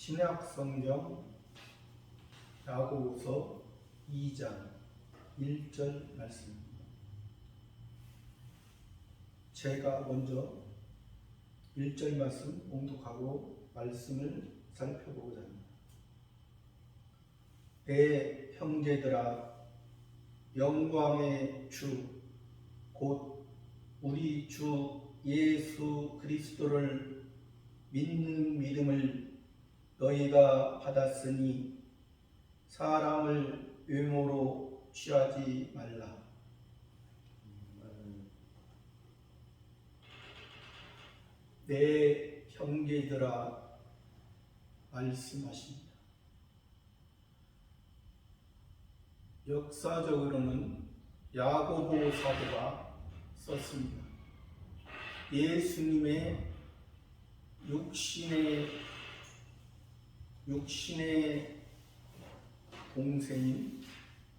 신약 성경 야고보서 2장 1절 말씀입니다. 제가 먼저 1절 말씀 봉독하고 말씀을 살펴보고자 합니다. 내 형제들아, 영광의 주 곧 우리 주 예수 그리스도를 믿는 믿음을 너희가 받았으니 사람을 외모로 취하지 말라. 내 형제들아 말씀하십니다. 역사적으로는 야고보 사도가 썼습니다. 예수님의 육신의 동생인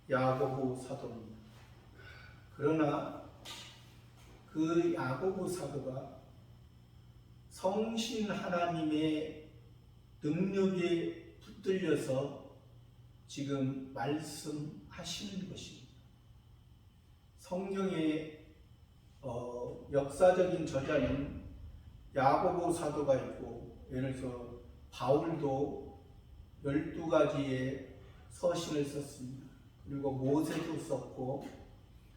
야고보 사도입니다. 그러나 그 야고보 사도가 성신 하나님의 능력에 붙들려서 지금 말씀하시는 것입니다. 성경의 역사적인 저자는 야고보 사도가 있고, 예를 들어서 바울도 12가지의 서신을 썼습니다. 그리고 모세도 썼고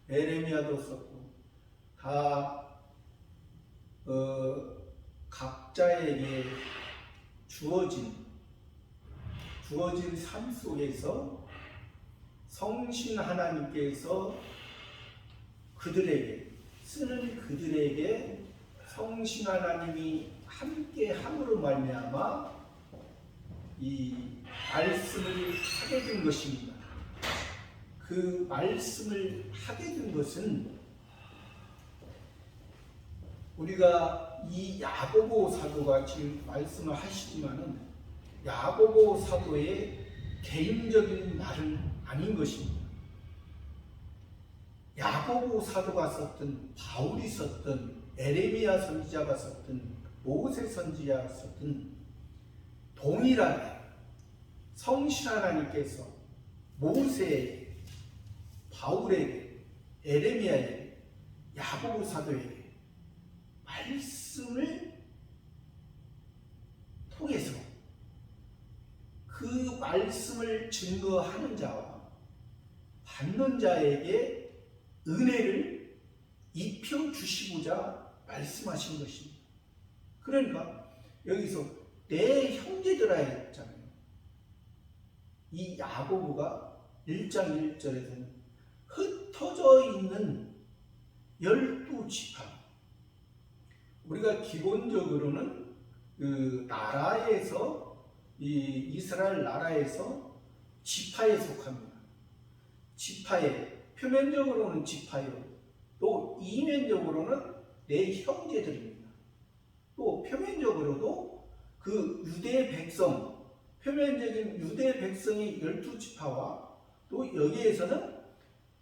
에레미야도 썼고, 다 각자에게 주어진 삶 속에서 성신 하나님께서 그들에게 성신 하나님이 함께 함으로 말미암아 이 말씀을 하게 된 것입니다. 그 말씀을 하게 된 것은 우리가 이 야고보 사도가 지금 말씀을 하시지만은 야고보 사도의 개인적인 말은 아닌 것입니다. 야고보 사도가 썼든 바울이 썼든 에레미야 선지자가 썼든 모세 선지자가 썼든 동일하게 성신 하나님께서 모세에게, 바울에게, 에레미야에게, 야고보 사도에게 말씀을 통해서 그 말씀을 증거하는 자와 받는 자에게 은혜를 입혀주시고자 말씀하신 것입니다. 그러니까 여기서 내 형제들아 했잖아요. 이 야고보가 1장 1절에서는 흩어져 있는 12지파, 우리가 기본적으로는 그 나라에서, 이 이스라엘 나라에서 지파에 속합니다. 지파에, 표면적으로는 지파요, 또 이면적으로는 내 형제들입니다. 또 표면적으로도 그 유대 백성, 표면적인 유대 백성의 12지파와 또 여기에서는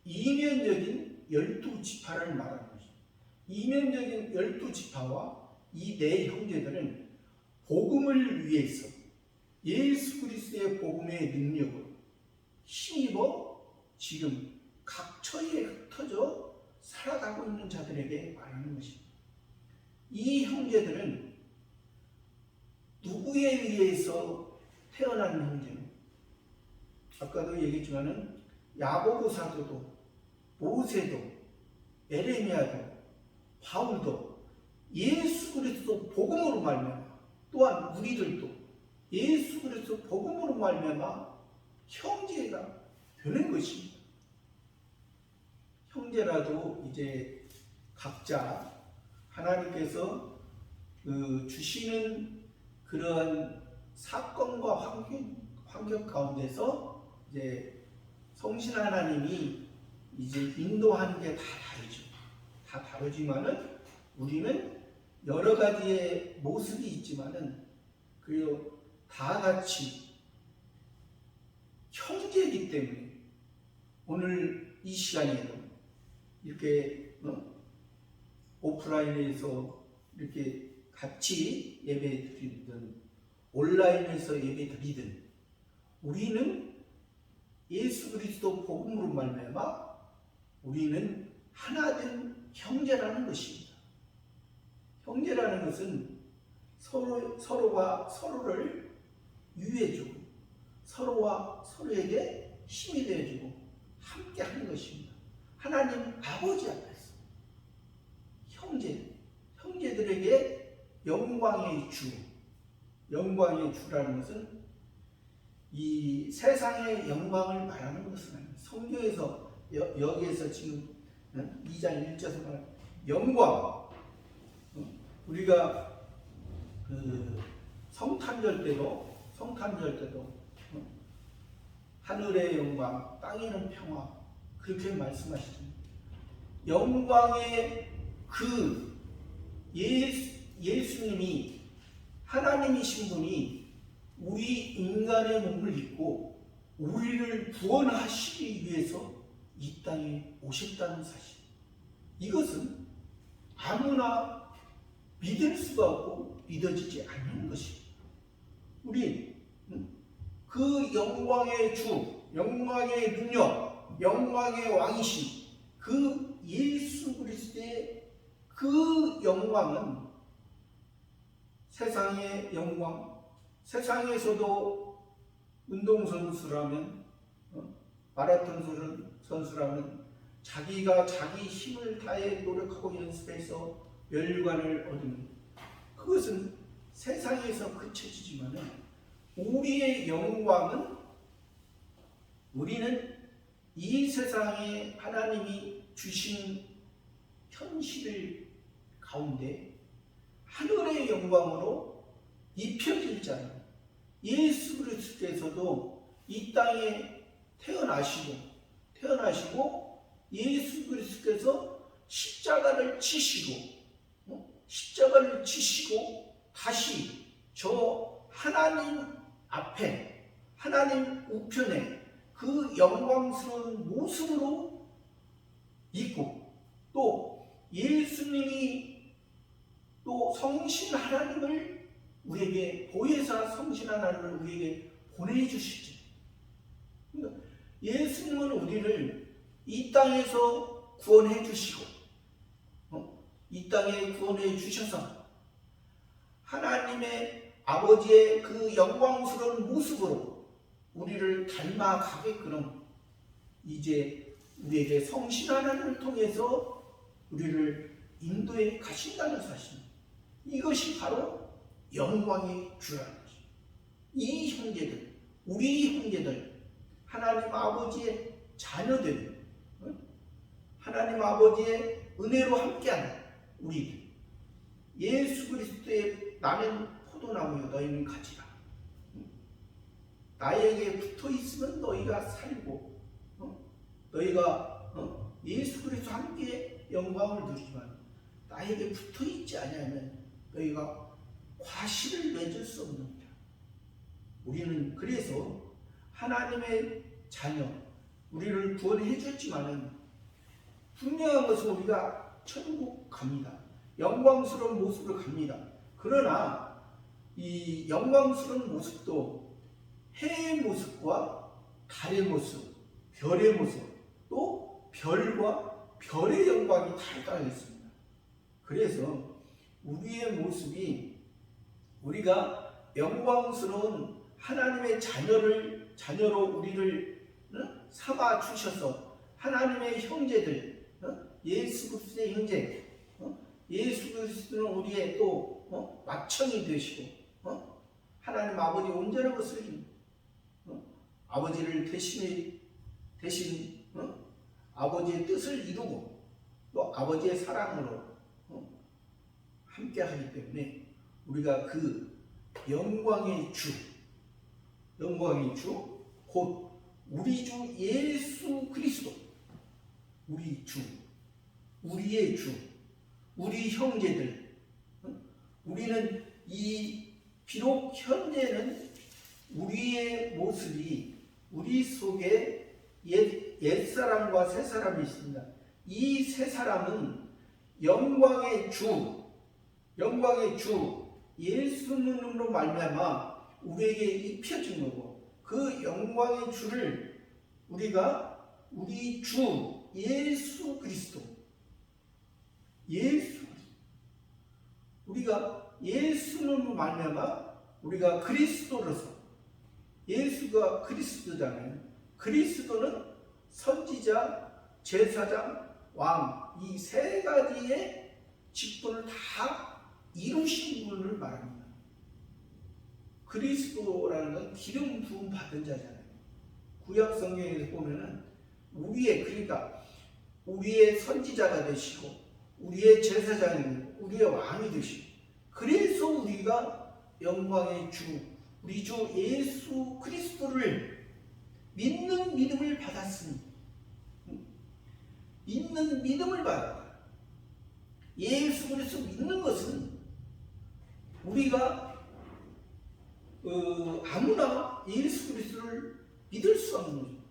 이면적인 12지파를 말하는 것입니다. 이면적인 12지파와 이 네 형제들은 복음을 위해서 예수 그리스도의 복음의 능력으로 힘입어 지금 각처에 흩어져 살아가고 있는 자들에게 말하는 것입니다. 이 형제들은 누구에 의해서 태어난 형제는, 아까도 얘기했지만은 야고보 사도도 모세도 에레미야도 바울도 예수 그리스도 복음으로 말미암아, 또한 우리들도 예수 그리스도 복음으로 말미암아 형제가 되는 것입니다. 형제라도 이제 각자 하나님께서 주시는 그러한 사건과 환경 가운데서 이제 성신 하나님이 이제 인도하는 게 다 다르죠. 다 다르지만은 우리는 여러 가지의 모습이 있지만은 그리고 다 같이 형제이기 때문에 오늘 이 시간에도 이렇게 오프라인에서 이렇게 같이 예배 드리든 온라인에서 예배드리든 우리는 예수 그리스도 복음으로 말미암아 우리는 하나된 형제라는 것입니다. 형제라는 것은 서로가 서로를 유해주고 서로와 서로에게 힘이 되어주고 함께 하는 것입니다. 하나님 아버지 앞에서 형제들에게 영광의 주라는 것은 이 세상의 영광을 말하는 것은 아닙니다. 성경에서 여기에서 지금 2장 1절에서 말하는 영광, 우리가 그 성탄절 때도 하늘의 영광, 땅에는 평화 그렇게 말씀하시죠. 영광의 그 예수님이 하나님이신 분이 우리 인간의 몸을 입고 우리를 구원하시기 위해서 이 땅에 오셨다는 사실, 이것은 아무나 믿을 수가 없고 믿어지지 않는 것입니다. 우리 그 영광의 주, 영광의 능력, 영광의 왕이신 그 예수 그리스도의 그 영광은 세상의 영광, 세상에서도 운동선수라면 마라톤 선수라면 자기가 자기 힘을 다해 노력하고 연습해서 면류관을 얻으면 그것은 세상에서 그쳐지지만 우리의 영광은 우리는 이 세상에 하나님이 주신 현실 가운데 하늘의 영광으로 입혀질 자는 예수 그리스도께서도 이 땅에 태어나시고 예수 그리스도께서 십자가를 치시고 다시 저 하나님 앞에 하나님 우편에 그 영광스러운 모습으로 있고 또 예수님이 또 성신 하나님을 우리에게 보혜사 성신 하나님을 우리에게 보내주시지. 예수님은 우리를 이 땅에서 구원해 주시고 이 땅에 구원해 주셔서 하나님의 아버지의 그 영광스러운 모습으로 우리를 닮아가게끔 이제 우리에게 성신 하나님을 통해서 우리를 인도해 가신다는 사실입니다. 이것이 바로 영광의 주라는 것입니다. 이 형제들, 우리 형제들, 하나님 아버지의 자녀들, 하나님 아버지의 은혜로 함께하는 우리들, 예수 그리스도의 나는 포도나무요 너희는 가지라. 나에게 붙어 있으면 너희가 살고 너희가 예수 그리스도 함께 영광을 누리지만 나에게 붙어 있지 않으면 너희가 과실을 맺을 수 없느니라. 우리는 그래서 하나님의 자녀, 우리를 구원해 줬지만은 분명한 것은 우리가 천국 갑니다. 영광스러운 모습으로 갑니다. 그러나 이 영광스러운 모습도 해의 모습과 달의 모습, 별의 모습, 또 별과 별의 영광이 다르다고 했습니다. 그래서 우리의 모습이 우리가 영광스러운 하나님의 자녀로 우리를 삼아 주셔서 하나님의 형제들, 예수 그리스도의 형제, 예수 그리스도는 우리의 또 맏형이 되시고 하나님 아버지 온전한 것을 아버지를 대신 아버지의 뜻을 이루고 또 아버지의 사랑으로 함께하기 때문에 우리가 그 영광의 주 곧 우리 주 예수 그리스도, 우리 주, 우리의 주, 우리 형제들, 우리는 비록 현재는 우리의 모습이 우리 속에 옛사람과 새사람이 있습니다. 이 새사람은 영광의 주 예수님으로 말미암아 우리에게 입혀진 거고, 그 영광의 주를 우리가 우리 주 예수 그리스도, 우리가 예수는 말미암아 우리가 그리스도로서, 예수가 그리스도잖아요. 그리스도는 선지자, 제사장, 왕, 이 세 가지의 직분을 다 이루신 분을 말합니다. 그리스도라는 건 기름 부음 받은 자잖아요. 구약 성경에서 보면은 그러니까 우리의 선지자가 되시고, 우리의 제사장이 되고, 우리의 왕이 되시고, 그래서 우리가 영광의 주, 우리 주 예수 그리스도를 믿는 믿음을 받았으니, 믿는 믿음을 받았다. 예수 그리스도 믿는 것은 우리가 아무나 예수 그리스도를 믿을 수 없는 거죠.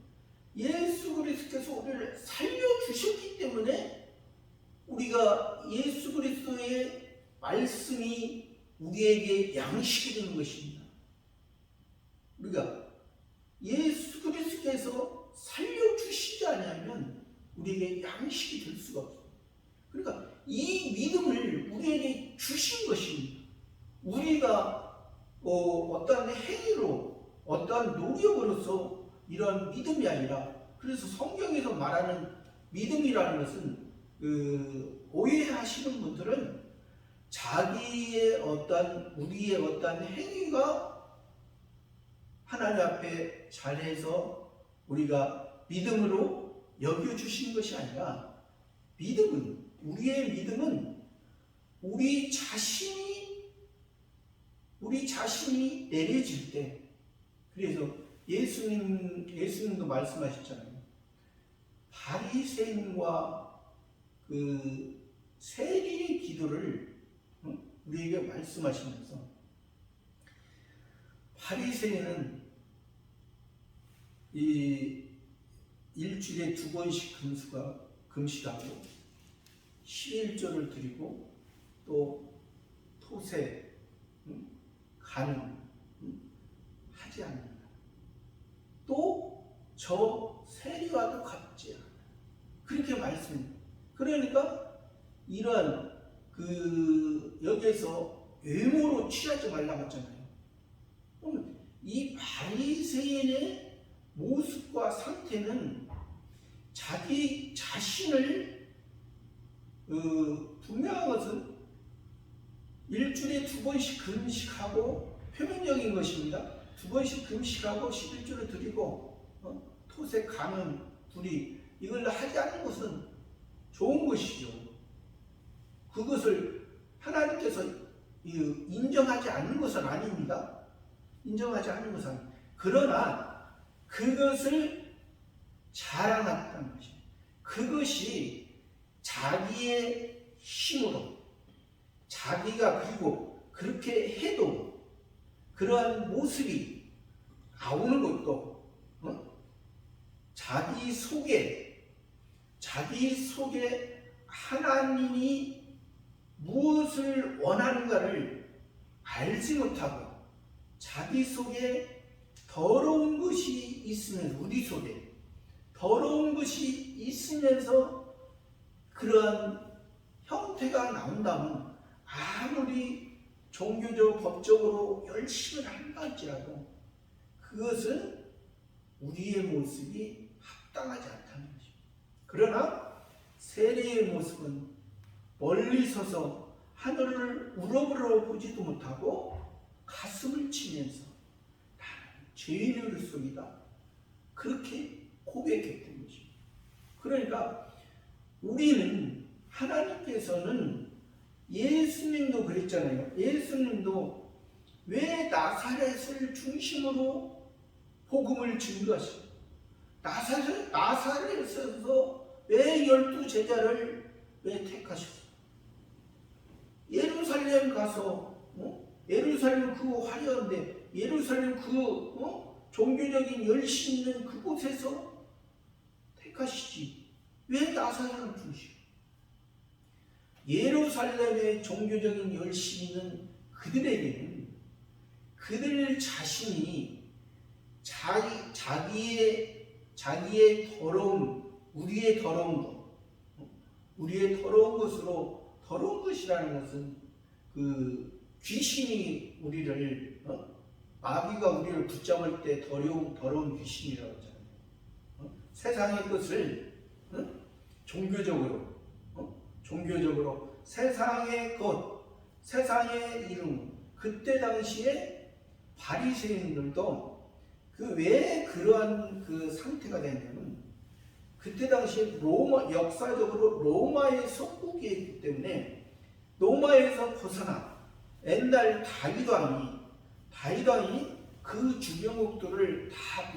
예수 그리스도께서 우리를 살려주셨기 때문에 우리가 예수 그리스도의 말씀이 우리에게 양식이 되는 것입니다. 우리가 예수 그리스도께서 살려주시지 않으면 우리에게 양식이 될 수가 없어요. 그러니까 이 믿음을 우리에게 주신 것입니다. 우리가 어떠한 행위로, 어떠한 노력으로서 이런 믿음이 아니라, 그래서 성경에서 말하는 믿음이라는 것은 오해하시는 분들은 우리의 어떠한 행위가 하나님 앞에 잘해서 우리가 믿음으로 여겨주신 것이 아니라, 우리의 믿음은 우리 자신이 내려질 때, 그래서 예수님도 말씀하셨잖아요. 바리새인과 그 세리의 기도를 우리에게 말씀하시면서, 바리새인은 이 일주일에 2번씩 금식하고 11조를 드리고 또 토세, 간음 하지 않는다. 또 저 세리와도 같지 않다. 그렇게 말씀합니다. 그러니까 이런 여기에서 외모로 취하지 말라고 했잖아요. 이 바리새인의 모습과 상태는 자기 자신을 분명한 것은 일주일에 2번씩 금식하고, 표면적인 것입니다. 2번씩 금식하고 11조를 드리고 토색, 간음, 불의, 이걸 하지 않는 것은 좋은 것이죠. 그것을 하나님께서 인정하지 않는 것은 아닙니다. 인정하지 않는 것은 아닙니다. 그러나 그것을 자랑했다는 것입니다. 그것이 자기의 힘으로, 자기가 그리고 그렇게 해도 그러한 모습이 나오는 것도 자기 속에 하나님이 무엇을 원하는가를 알지 못하고, 자기 속에 더러운 것이 있으면서, 우리 속에 더러운 것이 있으면서 그러한 형태가 나온다면, 아무리 종교적, 법적으로 열심히 한다 할지라도 그것은 우리의 모습이 합당하지 않다는 것입니다. 그러나 세례의 모습은 멀리 서서 하늘을 우러러보지도 보지도 못하고 가슴을 치면서 나는 죄인으로서이다, 그렇게 고백했던 것입니다. 그러니까 우리는, 하나님께서는, 예수님도 그랬잖아요. 예수님도 왜 나사렛을 중심으로 복음을 증거하시고, 나사렛에서 왜 12제자를 왜 택하셨어요? 예루살렘 가서, 예루살렘 그 화려한데, 예루살렘 그 종교적인 열심 있는 그곳에서 택하시지 왜 나사렛을 중심으로? 예루살렘의 종교적인 열심 있는 그들에게는 그들 자신이 자기의 더러움, 우리의 더러운 것으로, 더러운 것이라는 것은 그 귀신이 우리를, 마귀가 우리를 붙잡을 때 더러운 귀신이라고 하잖아요. 세상의 것을 종교적으로 세상의 것, 세상의 이름, 그때 당시에 바리새인들도 왜 그러한 그 상태가 됐냐면, 그때 당시에 역사적으로 로마의 속국이었기 때문에 로마에서 벗어나 옛날 다윗 왕이 그 주변국들을 다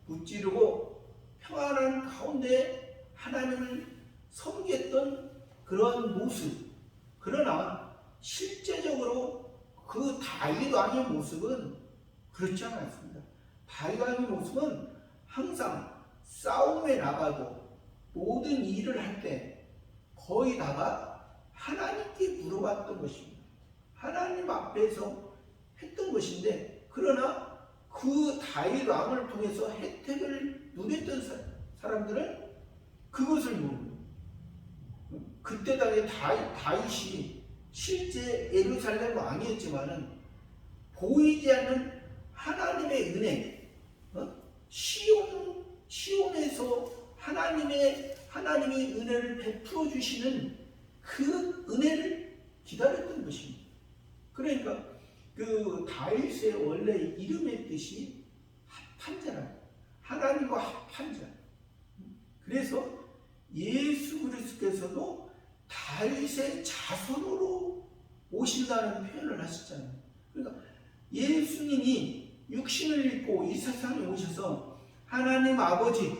무찌르고 평안한 가운데 하나님을 섬겼던 그러한 모습. 그러나 실제적으로 그 다윗 왕의 모습은 그렇지 않았습니다. 다윗 왕의 모습은 항상 싸움에 나가고 모든 일을 할 때 거의 다가 하나님께 물어봤던 것입니다. 하나님 앞에서 했던 것인데, 그러나 그 다윗 왕을 통해서 혜택을 누렸던 사람들은 그것을 모릅니다. 그때 당시에 다윗이 실제 예루살렘 왕이었지만은 보이지 않는 하나님의 은혜, 시온에서 하나님이 은혜를 베풀어 주시는 그 은혜를 기다렸던 것입니다. 그러니까 그 다윗의 원래 이름의 뜻이 합한 자라, 하나님과 합한 자. 그래서 예수 그리스도께서도 다윗의 자손으로 오신다는 표현을 하셨잖아요. 그러니까 예수님이 육신을 입고 이 세상에 오셔서 하나님 아버지의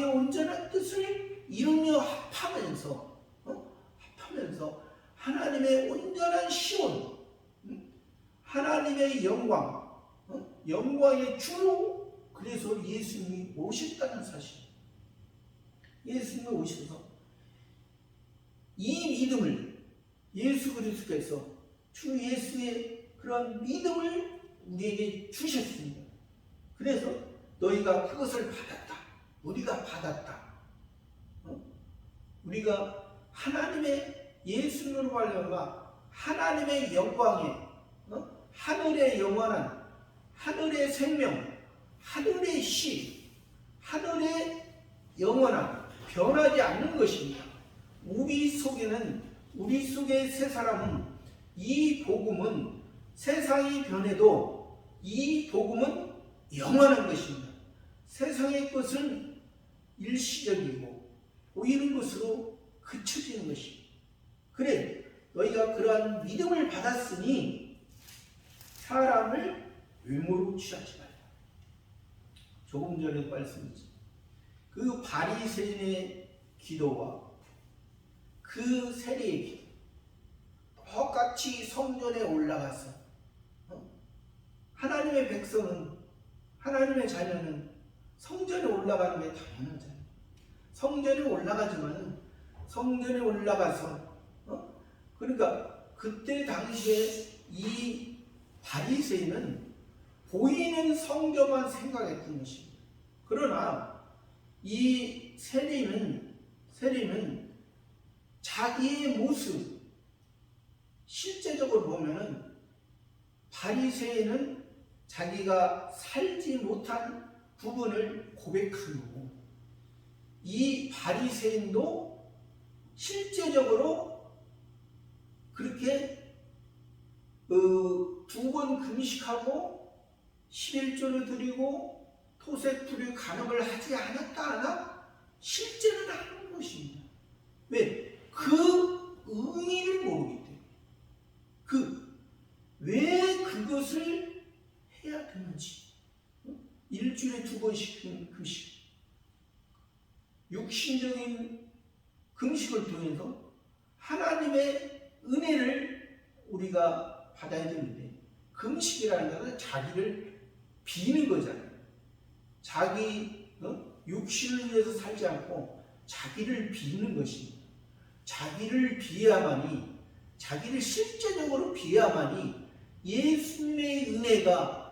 온전한 뜻을 이루며 합하면서 하나님의 온전한 시온, 하나님의 영광의 주로, 그래서 예수님이 오셨다는 사실. 예수님이 오셔서 이 믿음을, 예수 그리스도께서 주 예수의 그런 믿음을 우리에게 주셨습니다. 그래서 너희가 그것을 받았다. 우리가 받았다. 우리가 하나님의 예수님으로 말미암아 하나님의 영광에, 하늘의 영원한, 하늘의 생명, 하늘의 시, 하늘의 영원한, 변하지 않는 것입니다. 우리 속의 새 사람은, 이 복음은 세상이 변해도 이 복음은 영원한 것입니다. 세상의 것은 일시적이고 보이는 것으로 그쳐지는 것입니다. 그래, 너희가 그러한 믿음을 받았으니 사람을 외모로 취하지 말라. 조금 전에 말씀드렸죠. 그 바리새인의 기도와 그 세리의 기도, 똑같이 성전에 올라가서 하나님의 백성은, 하나님의 자녀는 성전에 올라가는 게 당연하잖아요. 성전에 올라가지만 성전에 올라가서 그러니까 그때 당시에 이 바리새인은 보이는 성전만 생각했던 것입니다. 그러나 이 세리는 자기의 모습, 실제적으로 보면은 바리새인은 자기가 살지 못한 부분을 고백하는 거고, 이 바리새인도 실제적으로 그렇게 2번 금식하고 11조를 드리고 토색풀이 간음을 하지 않았다 하나 실제는 하는 것입니다. 왜? 그 의미를 모르기 때문에, 왜 그것을 해야 되는지, 일주일에 2번씩 금식, 육신적인 금식을 통해서 하나님의 은혜를 우리가 받아야 되는데, 금식이라는 것은 자기를 비는 거잖아요. 자기 육신을 위해서 살지 않고 자기를 비는 것입니다. 자기를 비해야만이 자기를 실제적으로 비해야만이 예수님의 은혜가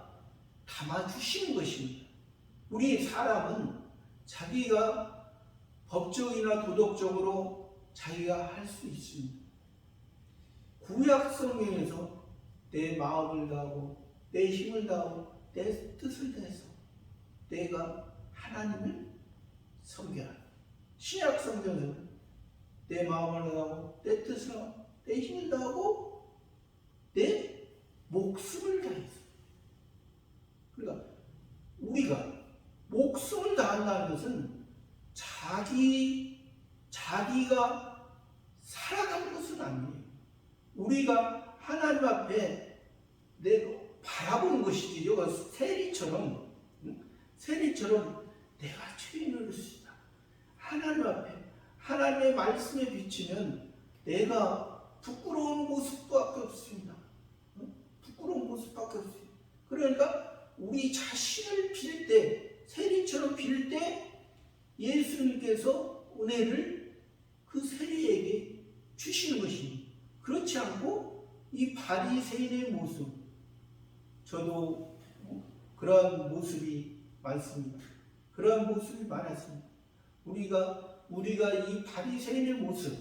담아주시는 것입니다. 우리 사람은 자기가 법적이나 도덕적으로 자기가 할 수 있습니다. 구약 성경에서 내 마음을 다하고 내 힘을 다하고 내 뜻을 다해서 내가 하나님을 섬겨라. 신약 성경에는 내 마음을 다하고 내 뜻을 다하고 내 힘을 다하고 내 목숨을 다해서. 그러니까 우리가 목숨을 다한다는 것은 자기가 살아가는 것은 아니에요. 우리가 하나님 앞에 내가 바라보는 것이지. 여기가 세리처럼 내가 죄인을 수 있다. 하나님 앞에 하나님의 말씀에 비치면 내가 부끄러운 모습밖에 없습니다. 부끄러운 모습밖에 없습니다. 그러니까 우리 자신을 빌 때, 세리처럼 빌 때 예수님께서 은혜를 그 세리에게 주시는 것입니다. 그렇지 않고 이 바리새인의 모습, 저도 그런 모습이 많습니다. 그런 모습이 많았습니다. 우리가 이 바리새인의 모습,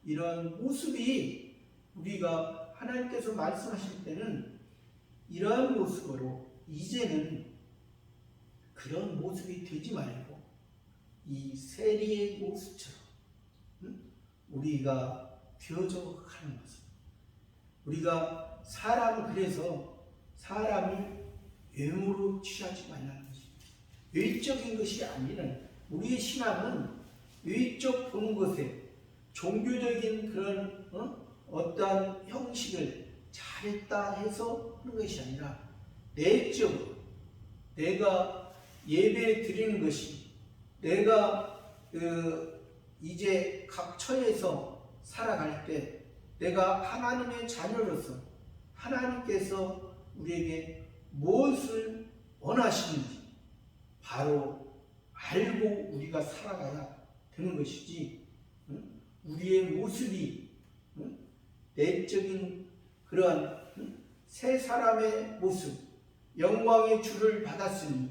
이런 모습이 우리가 하나님께서 말씀하실 때는 이러한 모습으로 이제는 그런 모습이 되지 말고 이 세리의 모습처럼 우리가 되어져 가는 것입니다. 우리가 그래서 사람을 외모로 취하지 말라는 것입니다. 외적인 것이 아니라 우리의 신앙은 외적 보는 것에 종교적인 그런 어떠한 형식을 잘했다 해서 하는 것이 아니라 내적으로 내가 예배 드리는 것이 내가 이제 각 처에서 살아갈 때 내가 하나님의 자녀로서 하나님께서 우리에게 무엇을 원하시는지 바로 알고 우리가 살아가야 되는 것이지, 우리의 모습이 내적인 그러한 새 사람의 모습, 영광의 주를 받았으니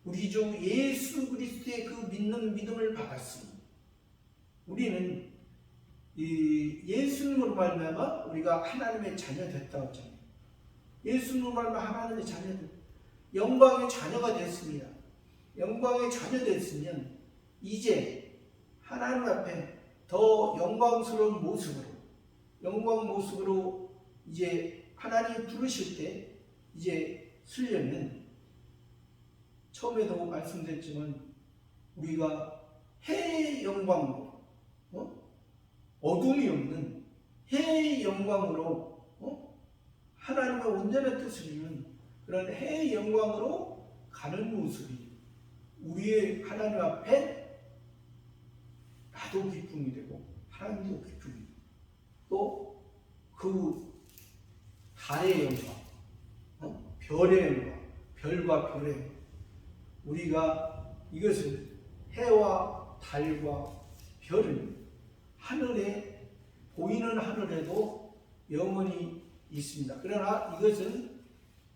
우리 주 예수 그리스도의 그 믿는 믿음을 받았으니 우리는 이 예수님으로 말미암아 우리가 하나님의 자녀 됐다고 했잖아요. 예수님으로 말미암아 하나님의 자녀 됐, 영광의 자녀가 됐습니다. 영광의 자녀 됐으면 이제 하나님 앞에 더 영광스러운 모습으로 이제 하나님이 부르실 때 이제 쓰려면 처음에도 말씀드렸지만 우리가 해의 영광으로 어둠이 없는 해의 영광으로 하나님의 온전한 뜻을 이루는 그런 해의 영광으로 가는 모습이 우리의 하나님 앞에 나도 기쁨이 되고 하나님도 기쁨이 되고 또 그 달의 영광, 별의 영광, 별과 별의 영광, 우리가 이것을 해와 달과 별은 하늘에 보이는 하늘에도 영원히 있습니다. 그러나 이것은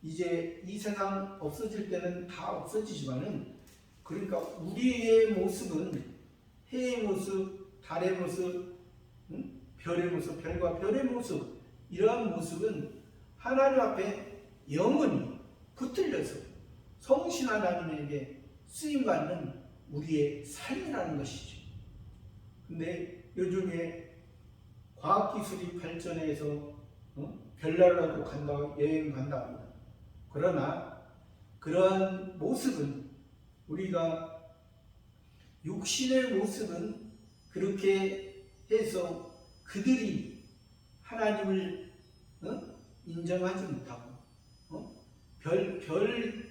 이제 이 세상 없어질 때는 다 없어지지만은 그러니까 우리의 모습은 해의 모습, 달의 모습, 별의 모습, 별과 별의 모습, 이러한 모습은 하나님 앞에 영원히 붙들려서 성신 하나님에게 쓰임받는 우리의 삶이라는 것이죠. 근데 요즘에 과학기술이 발전해서 별나라도 간다, 여행 간다 합니다. 그러나 그러한 모습은 우리가 육신의 모습은 그렇게 해서 그들이 하나님을 인정하지 못하고 별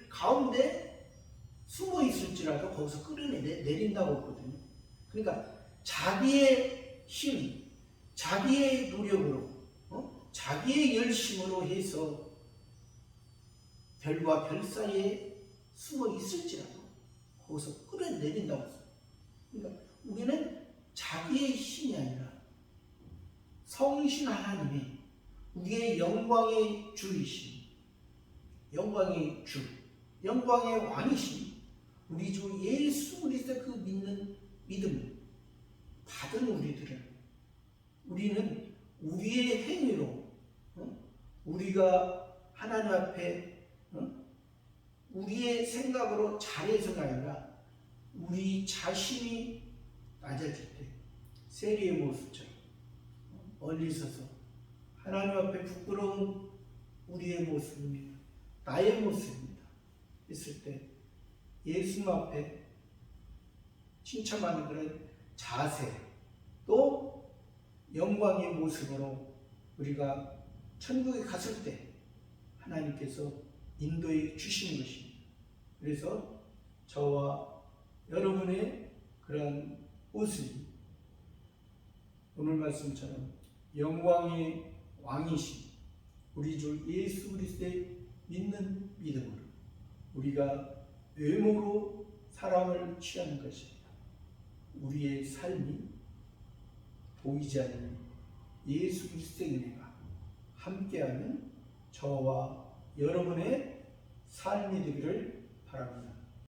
가운데 숨어 있을지라도 거기서 끌어내린다고 했거든요. 그러니까 자기의 힘, 자기의 노력으로, 자기의 열심으로 해서 별과 별 사이에 숨어 있을지라도 거기서 끌어내린다고 했어요. 그러니까 우리는 자기의 힘이 아니라 성신 하나님이 우리의 영광의 주이신, 영광의 주, 영광의 왕이신 우리 주 예수 그리스도 그 믿는 믿음을 받은 우리는 우리의 행위로 우리가 하나님 앞에 우리의 생각으로 잘해서가 아니라 우리 자신이 낮아질 때 세리의 모습처럼 멀리 서서 하나님 앞에 부끄러운 우리의 모습입니다. 나의 모습입니다. 했을 때 예수님 앞에 신참하는 그런 자세, 또 영광의 모습으로 우리가 천국에 갔을 때 하나님께서 인도해 주시는 것입니다. 그래서 저와 여러분의 그런 모습이 오늘 말씀처럼 영광의 왕이신 우리 주 예수 그리스도의 믿는 믿음으로 우리가 외모로 사랑을 취하는 것입니다. 우리의 삶이 보이지 않는 예수 그리스도의 은혜가 함께하는 저와 여러분의 삶이 되기를 바랍니다.